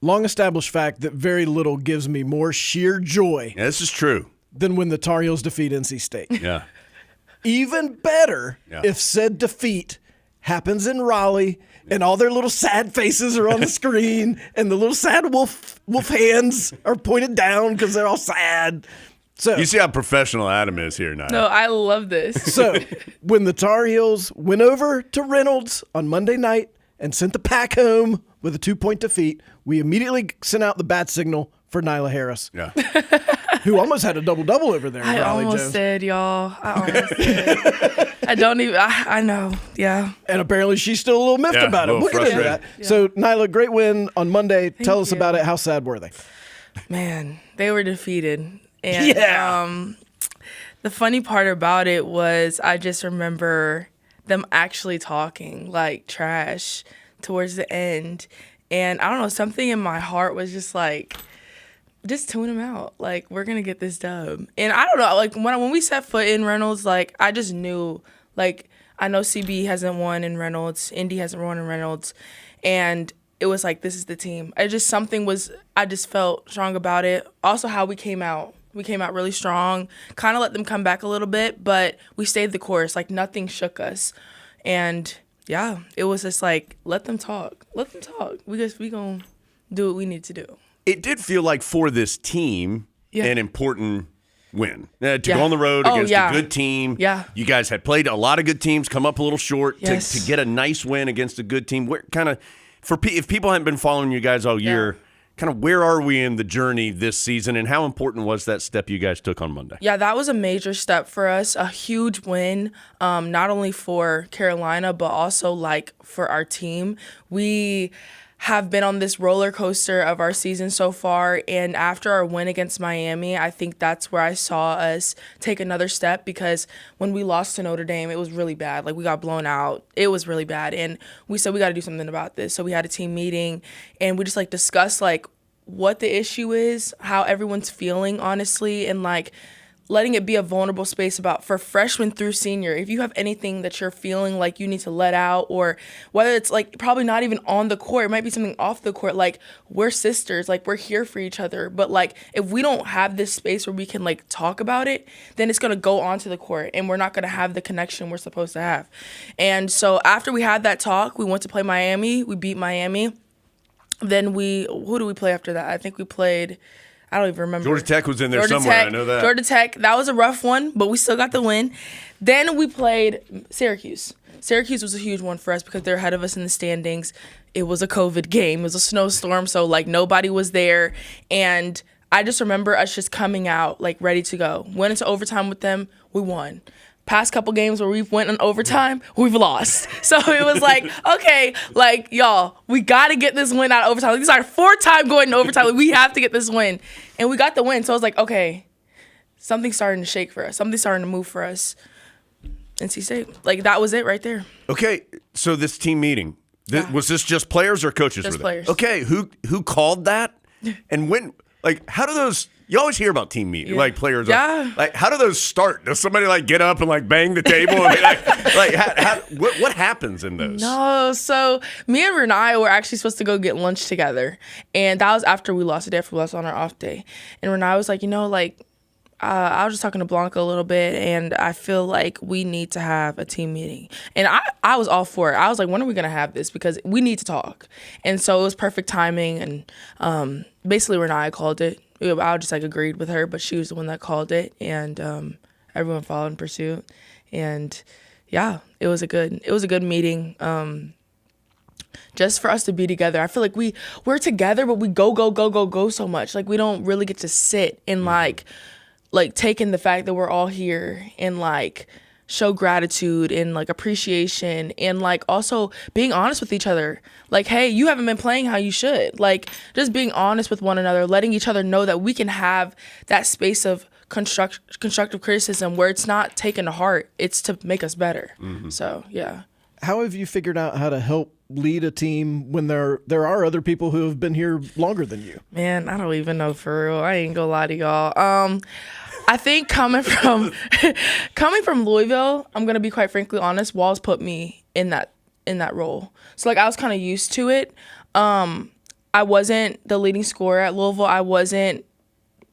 long-established fact that very little gives me more sheer joy this is true. than when the Tar Heels defeat NC State. Yeah. Even better if said defeat happens in Raleigh and all their little sad faces are on the screen and the little sad wolf hands are pointed down because they're all sad. So You see how professional Adam is here, Nyla. No, I love this. So when the Tar Heels went over to Reynolds on Monday night and sent the pack home with a 2-point defeat, we immediately sent out the bat signal for Nyla Harris, Yeah. who almost had a double-double over there. I Raleigh almost Jones. did, y'all. I almost did. I know. Yeah. And apparently she's still a little miffed Yeah, about a it. little We'll get into that. frustrated. So, Nyla, great win on Monday. Tell us you. about it. How sad were they? Man, they were defeated. And Yeah. the funny part about it was I just remember them actually talking like trash towards the end. And I don't know, something in my heart was just like, just tune them out. Like, we're going to get this dub. And I don't know, like, when we set foot in Reynolds, like, I just knew, like, I know CB hasn't won in Reynolds, Indy hasn't won in Reynolds, and it was like, this is the team. I just felt strong about it. Also, how we came out. We came out really strong, kind of let them come back a little bit, but we stayed the course. Like, nothing shook us. And, yeah, it was just like, let them talk. Let them talk. We going to do what we need to do. It did feel like for this team an important win. To go on the road against a good team. Yeah. You guys had played a lot of good teams, come up a little short Yes. to get a nice win against a good team. Where kind of if people haven't been following you guys all year, kind of where are we in the journey this season, and how important was that step you guys took on Monday? Yeah, that was a major step for us, a huge win, not only for Carolina, but also like for our team. We have been on this roller coaster of our season so far, and after our win against Miami, I think that's where I saw us take another step, because when we lost to Notre Dame, it was really bad. Like, we got blown out. It was really bad, and we said we got to do something about this. So we had a team meeting, and we just like discussed like what the issue is, how everyone's feeling, honestly, and like letting it be a vulnerable space for freshman through senior. If you have anything that you're feeling like you need to let out, or whether it's like probably not even on the court, it might be something off the court, like we're sisters, like we're here for each other. But like if we don't have this space where we can like talk about it, then it's gonna go onto the court and we're not gonna have the connection we're supposed to have. And so after we had that talk, we went to play Miami. We beat Miami. Then who do we play after that? I think we played, I don't even remember. Georgia Tech was in there Georgia somewhere. Tech, I know that. Georgia Tech, that was a rough one, but we still got the win. Then we played Syracuse. Syracuse was a huge one for us because they're ahead of us in the standings. It was a COVID game. It was a snowstorm, so like nobody was there. And I just remember us just coming out like ready to go. Went into overtime with them. We won. Past couple games where we've went in overtime, we've lost. So it was like, okay, like, y'all, we got to get this win out of overtime. Like, this is our fourth time going to overtime. Like, we have to get this win. And we got the win. So I was like, okay, something's starting to shake for us. Something's starting to move for us. NC State. Like, that was it right there. Okay, so this team meeting, was this just players or coaches? Just were there? players. Okay, who called that? And when, like, how do those, you always hear about team meetings, like players. Yeah. Like, how do those start? Does somebody like get up and like bang the table? And be what happens in those? No, so me and Renai were actually supposed to go get lunch together. And that was after we lost, the day after we lost on our off day. And Renai was like, I was just talking to Blanca a little bit, and I feel like we need to have a team meeting. And I was all for it. I was like, when are we going to have this? Because we need to talk. And so it was perfect timing. And basically Renai called it. I just like agreed with her, but she was the one that called it. And everyone followed in pursuit. And yeah, it was a good meeting. Just for us to be together. I feel like we're together, but we go so much. Like, we don't really get to sit and like take in the fact that we're all here and like show gratitude and like appreciation and like also being honest with each other. Like, hey, you haven't been playing how you should. Like, just being honest with one another, letting each other know that we can have that space of constructive criticism where it's not taken to heart. It's to make us better. Mm-hmm. So, yeah. How have you figured out how to help lead a team when there are other people who have been here longer than you? Man, I don't even know, for real. I ain't gonna lie to y'all. I think coming from Louisville, I'm gonna be quite frankly honest, Walls put me in that role. So like I was kind of used to it. I wasn't the leading scorer at Louisville. I wasn't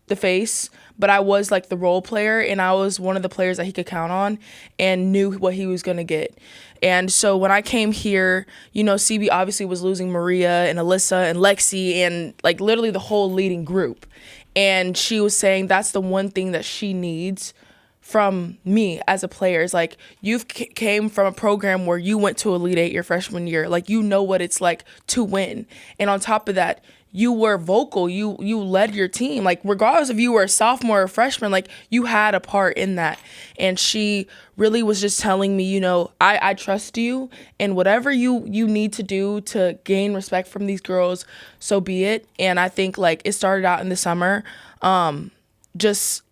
the face, but I was like the role player, and I was one of the players that he could count on and knew what he was going to get. And so when I came here, you know, CB obviously was losing Maria and Alyssa and Lexi and like literally the whole leading group. And she was saying that's the one thing that she needs from me as a player is like, you've came from a program where you went to Elite 8 your freshman year. Like, you know what it's like to win. And on top of that, you were vocal. You led your team. Like, regardless if you were a sophomore or a freshman, like, you had a part in that. And she really was just telling me, you know, I trust you, and whatever you need to do to gain respect from these girls, so be it. And I think, like, it started out in the summer, just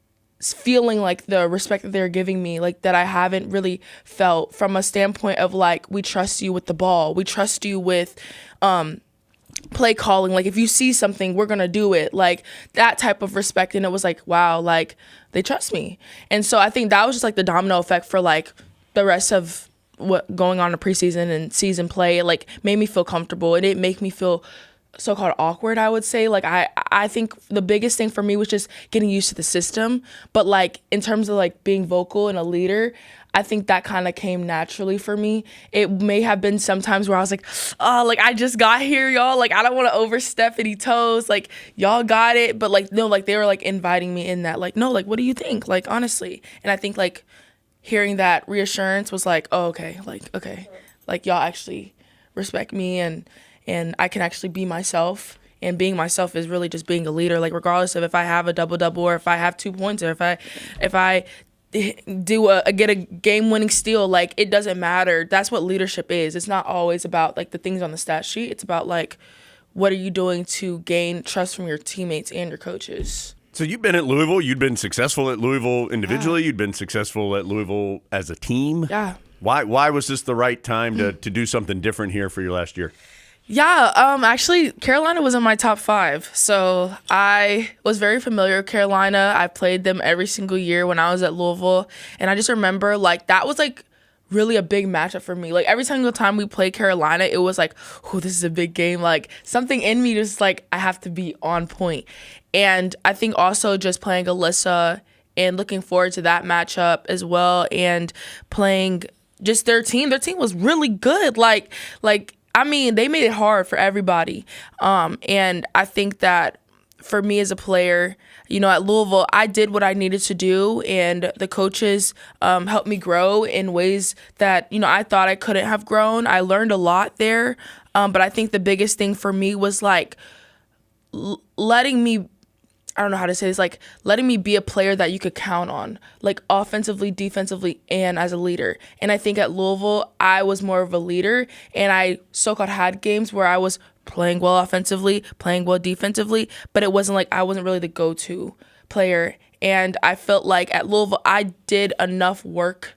feeling like the respect that they're giving me, like, that I haven't really felt from a standpoint of, like, we trust you with the ball. We trust you with play calling. Like, if you see something, we're gonna do it, like that type of respect. And it was like, wow, like, they trust me. And so I think that was just like the domino effect for like the rest of what going on in preseason and season play. It like made me feel comfortable. It didn't make me feel so-called awkward, I would say. Like, I think the biggest thing for me was just getting used to the system. But like in terms of like being vocal and a leader, I think that kind of came naturally for me. It may have been sometimes where I was like, oh, like, I just got here, y'all. Like, I don't want to overstep any toes. Like, y'all got it. But like, no, like, they were like inviting me in that, like, no, like, what do you think? Like, honestly. And I think like hearing that reassurance was like, oh, okay, like y'all actually respect me, and I can actually be myself. And being myself is really just being a leader. Like, regardless of if I have a double-double or if I have 2 points or if I get a game-winning steal, like, it doesn't matter. That's what leadership is. It's not always about like the things on the stat sheet. It's about like, what are you doing to gain trust from your teammates and your coaches? So you've been at Louisville. You'd been successful at Louisville individually. Yeah. You'd been successful at Louisville as a team. Yeah. Why was this the right time to do something different here for your last year? Yeah, actually, Carolina was in my top 5. So I was very familiar with Carolina. I played them every single year when I was at Louisville. And I just remember, like, that was, like, really a big matchup for me. Like, every single time we played Carolina, it was like, oh, this is a big game. Like, something in me just, like, I have to be on point. And I think also just playing Alyssa and looking forward to that matchup as well, and playing just their team. Their team was really good. Like, I mean, they made it hard for everybody. And I think that for me as a player, you know, at Louisville, I did what I needed to do, and the coaches helped me grow in ways that, you know, I thought I couldn't have grown. I learned a lot there. But I think the biggest thing for me was like letting me, I don't know how to say this, like letting me be a player that you could count on, like offensively, defensively, and as a leader. And I think at Louisville, I was more of a leader, and I so-called had games where I was playing well offensively, playing well defensively, but it wasn't like I wasn't really the go-to player. And I felt like at Louisville, I did enough work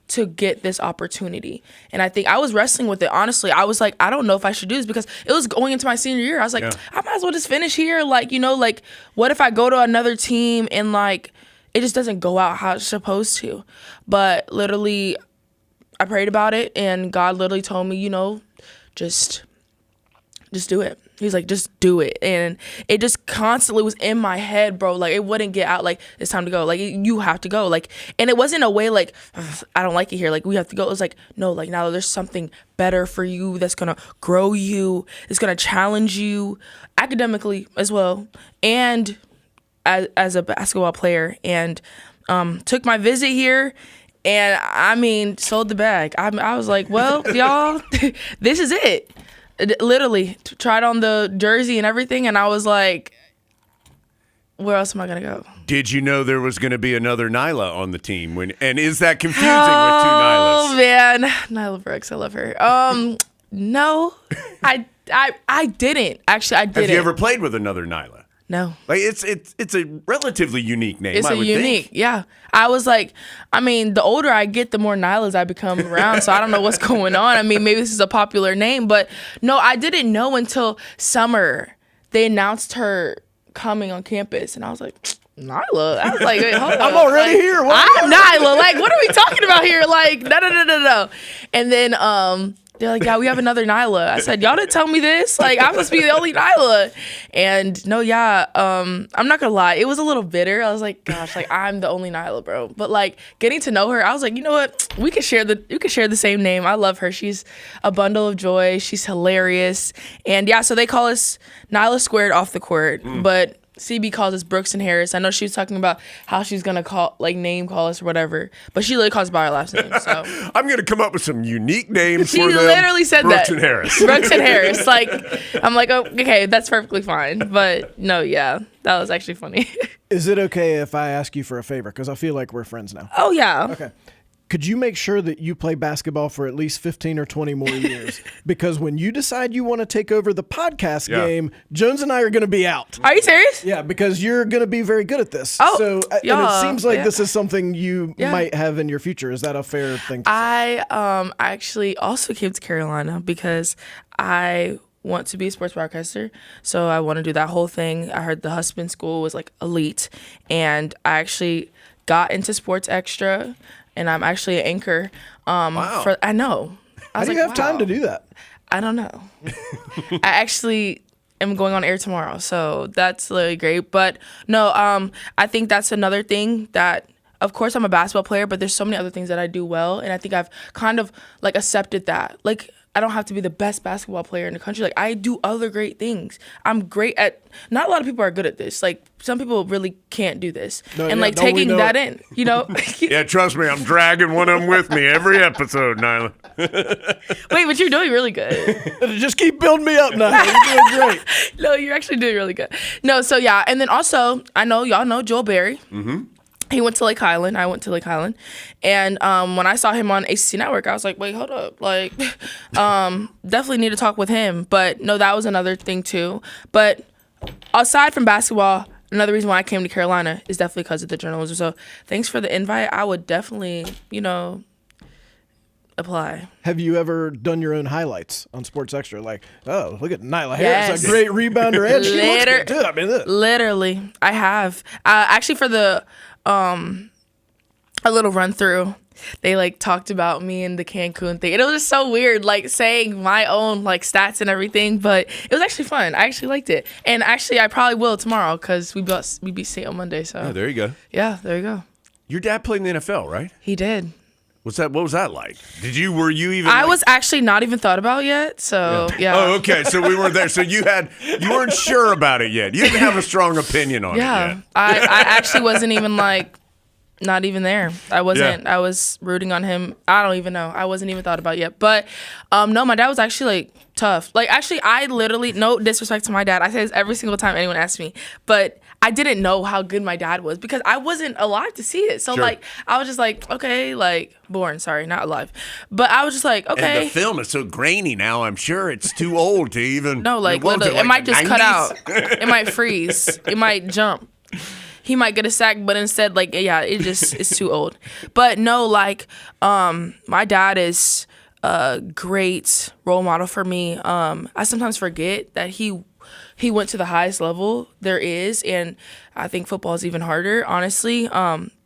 to get this opportunity. And I think I was wrestling with it. Honestly, I was like, I don't know if I should do this, because it was going into my senior year. I was like, I might as well just finish here. Like, you know, like, what if I go to another team and like, it just doesn't go out how it's supposed to? But literally, I prayed about it, and God literally told me, you know, just do it. He's like, just do it. And it just constantly was in my head, bro. Like, it wouldn't get out. Like, it's time to go. Like, you have to go. Like, and it wasn't a way like, I don't like it here. Like, we have to go. It was like, no, like, now there's something better for you that's going to grow you. It's going to challenge you academically as well, and as a basketball player. And took my visit here, and I mean, sold the bag. I was like, well, y'all, this is it. Literally tried on the jersey and everything, and I was like, where else am I gonna go? Did you know there was gonna be another Nyla on the team? And is that confusing with 2 Nylas? Oh man, Nyla Brooks, I love her. No, I didn't actually. I didn't. Have you ever played with another Nyla? No. Like, it's a relatively unique name. It's unique, yeah. I was like, I mean, the older I get, the more Nylas I become around. So I don't know what's going on. I mean, maybe this is a popular name, but no, I didn't know until summer. They announced her coming on campus, and I was like, Nyla. I was like, wait, hold on. I'm already like, here. I'm Nyla. Like, what are we talking about here? Like, no. And then They're like, yeah, we have another Nyla. I said, y'all didn't tell me this. Like, I'm supposed to be the only Nyla. And no, yeah, I'm not gonna lie, it was a little bitter. I was like, gosh, like I'm the only Nyla, bro. But like getting to know her, I was like, you know what? We could share the same name. I love her. She's a bundle of joy. She's hilarious. And yeah, so they call us Nyla Squared off the court, but CB calls us Brooks and Harris. I know she was talking about how she's gonna call us or whatever, but she literally calls us by our last name. So I'm gonna come up with some unique names she for them. Literally said Brooks that. and Harris. Brooks and Harris. Like, I'm like, oh, okay, that's perfectly fine. But no, yeah, that was actually funny. Is it okay if I ask you for a favor? Because I feel like we're friends now. Oh yeah. Okay. Could you make sure that you play basketball for at least 15 or 20 more years? Because when you decide you want to take over the podcast game, Jones and I are going to be out. Are you serious? Yeah, because you're going to be very good at this. Oh, so, and it seems like this is something you Yeah. might have in your future. Is that a fair thing to say? I actually also came to Carolina because I want to be a sports broadcaster. So I want to do that whole thing. I heard the Husband School was like elite, and I actually got into Sports Extra. And I'm actually an anchor. Wow. I know. How do you have time to do that? I don't know. I actually am going on air tomorrow, so that's really great. But no, I think that's another thing that, of course, I'm a basketball player, but there's so many other things that I do well, and I think I've kind of like accepted that. Like, I don't have to be the best basketball player in the country. Like, I do other great things. I'm great at. Not a lot of people are good at this. Like, some people really can't do this. Taking that in, you know. Yeah, trust me, I'm dragging one of them with me every episode, Nyla. Wait, but you're doing really good. Just keep building me up now. You're doing great. No, you're actually doing really good. No, so yeah, and then also I know y'all know Joel Berry. Mm-hmm. He went to Lake Highland. I went to Lake Highland. And when I saw him on ACC Network, I was like, wait, hold up. Like, definitely need to talk with him. But no, that was another thing too. But aside from basketball, another reason why I came to Carolina is definitely because of the journalism. So thanks for the invite. I would definitely, apply. Have you ever done your own highlights on Sports Extra? Like, oh, look at Nyla Harris, a great rebounder, and she looks good too. I mean, literally, I have. Actually, for the a little run through, they like talked about me and the Cancun thing, and it was just so weird, like saying my own like stats and everything. But it was actually fun. I actually liked it, and actually, I probably will tomorrow because we beat State on Monday. So there you go. Yeah, there you go. Your dad played in the NFL, right? He did. What was that like? Were you even? I was actually not even thought about yet. So yeah. Oh, okay. So we weren't there. So you weren't sure about it yet. You didn't have a strong opinion on it yet. I actually wasn't even like, not even there. I wasn't. Yeah. I was rooting on him. I don't even know. I wasn't even thought about yet. But no, my dad was actually like tough. Like actually, I literally, no disrespect to my dad, I say this every single time anyone asks me, but I didn't know how good my dad was because I wasn't alive to see it. So like, I was just like, okay, like born, sorry, not alive. But I was just like, okay. And the film is so grainy now, I'm sure it's too old to even. No, like literally, it might just 90s? Cut out. It might freeze. It might jump. He might get a sack, but instead, like, yeah, it's too old. But no, like, my dad is a great role model for me. I sometimes forget that he went to the highest level there is, and I think football is even harder, honestly.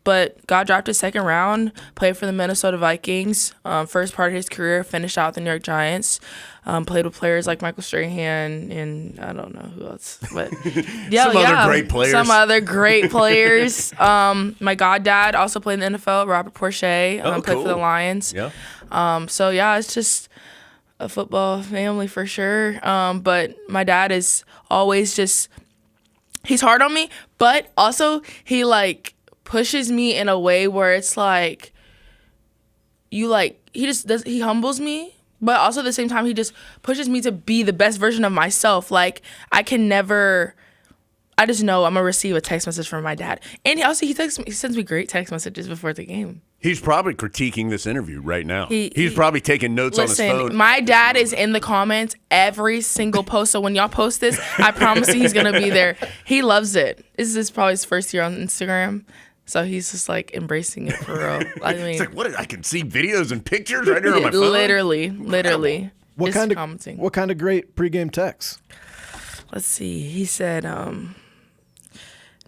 But got drafted second round, played for the Minnesota Vikings. First part of his career, finished out with the New York Giants. Played with players like Michael Strahan and I don't know who else, but other great players. Some other great players. My goddad also played in the NFL. Robert Porcher played for the Lions. Yeah. So yeah, it's just a football family for sure. But my dad is always he's hard on me, but also he like pushes me in a way where it's like he humbles me, but also at the same time he just pushes me to be the best version of myself. Like I just know I'm gonna receive a text message from my dad, and he sends me great text messages before the game. He's probably critiquing this interview right now. He's probably taking notes on his phone. My dad is in the comments every single post. So when y'all post this, I promise you he's gonna be there. He loves it. This is probably his first year on Instagram. So he's just like embracing it for real. I mean, it's like, what? I can see videos and pictures right here on my phone. Literally. What kind of great pregame texts? Let's see. He said,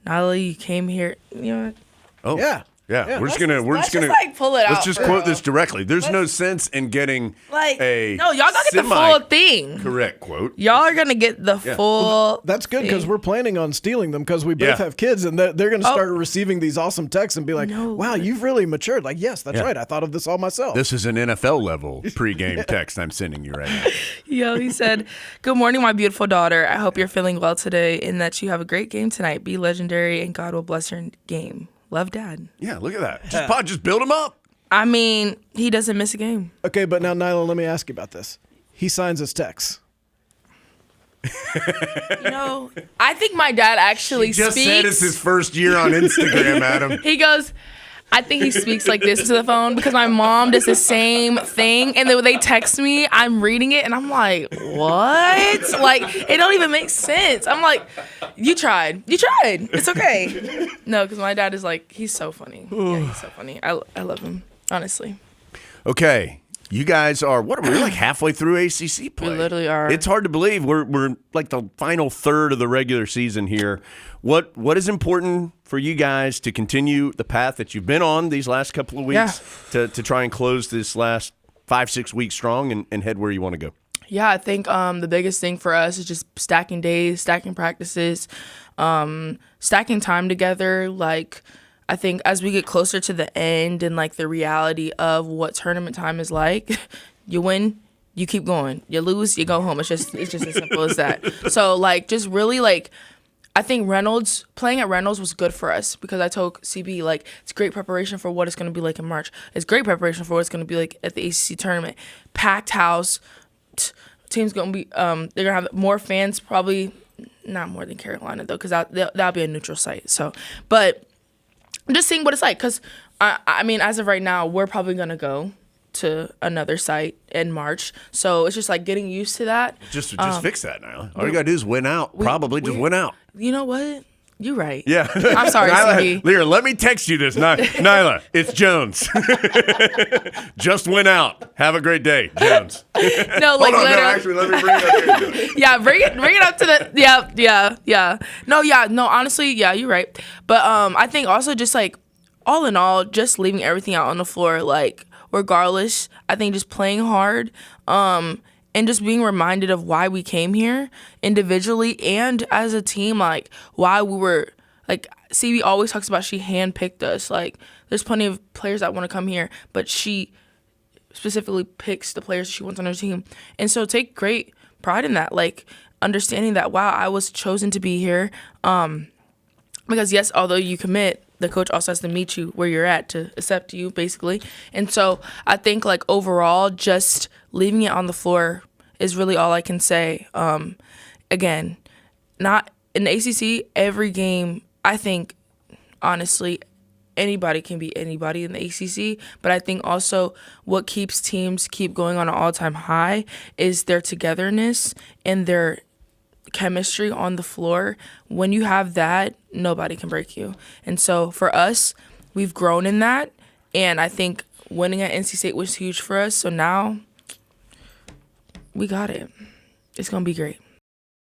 Nyla, you came here. You know what? Oh yeah. Yeah, we're just gonna like pull it out. Let's just quote this directly. There's no sense in getting a no, y'all don't get the full thing. Correct quote. Y'all are gonna get the full. That's good because we're planning on stealing them because we both have kids and they're gonna start receiving these awesome texts and be like, "Wow, you've really matured." Like, yes, that's right. I thought of this all myself. This is an NFL level pregame text I'm sending you right now. Yo, he said, "Good morning, my beautiful daughter. I hope you're feeling well today and that you have a great game tonight. Be legendary and God will bless your game. Love, Dad." Yeah, look at that. Just build him up. I mean, he doesn't miss a game. Okay, but now, Nyla, let me ask you about this. He signs his texts. I think my dad actually He just speaks. said it's his first year on Instagram, Adam. He goes, I think he speaks like this to the phone because my mom does the same thing. And then when they text me, I'm reading it and I'm like, what? Like, it don't even make sense. I'm like, you tried. It's okay. No, because my dad is like, he's so funny. Yeah, he's so funny. I love him, honestly. Okay. You guys are, we're like halfway through ACC play. We literally are. It's hard to believe. We're like the final third of the regular season here. What is important for you guys to continue the path that you've been on these last couple of weeks to try and close this last 5-6 weeks strong and head where you want to go? Yeah, I think the biggest thing for us is just stacking days, stacking practices, stacking time together. Like, I think as we get closer to the end and like the reality of what tournament time is like, you win, you keep going. You lose, you go home. It's just as simple as that. So like, just really like, I think playing at Reynolds was good for us because I told CB, like, it's great preparation for what it's going to be like in March. It's great preparation for what it's going to be like at the ACC tournament. Packed house. Team's going to be, they're going to have more fans, probably not more than Carolina, though, because that'll be a neutral site. So, but I'm just seeing what it's like because, I mean, as of right now, we're probably going to go to another site in March. So it's just like getting used to that. Just fix that now. All you got to do is win out. Just win out. You know what? You're right. Yeah. I'm sorry, CB. Lyra, let me text you this. Nyla, it's Jones. Just win out. Have a great day, Jones. No, like, hold on, actually, let me bring it up here. Yeah, bring it up to the, yeah. No, honestly, yeah, you're right. But I think also just like, all in all, just leaving everything out on the floor, like, regardless, I think just playing hard, and just being reminded of why we came here individually and as a team, like why we were, like CB always talks about she handpicked us. Like there's plenty of players that want to come here, but she specifically picks the players she wants on her team. And so take great pride in that, like understanding that, wow, I was chosen to be here. Because yes, although you commit, the coach also has to meet you where you're at to accept you, basically. And so I think, like, overall, just leaving it on the floor is really all I can say. Again, not in the ACC, every game, I think, honestly, anybody can beat anybody in the ACC. But I think also what keeps teams keep going on an all-time high is their togetherness and their chemistry on the floor. When you have that, nobody can break you. And so for us, we've grown in that, and I think winning at NC State was huge for us. So now we got it. It's gonna be great.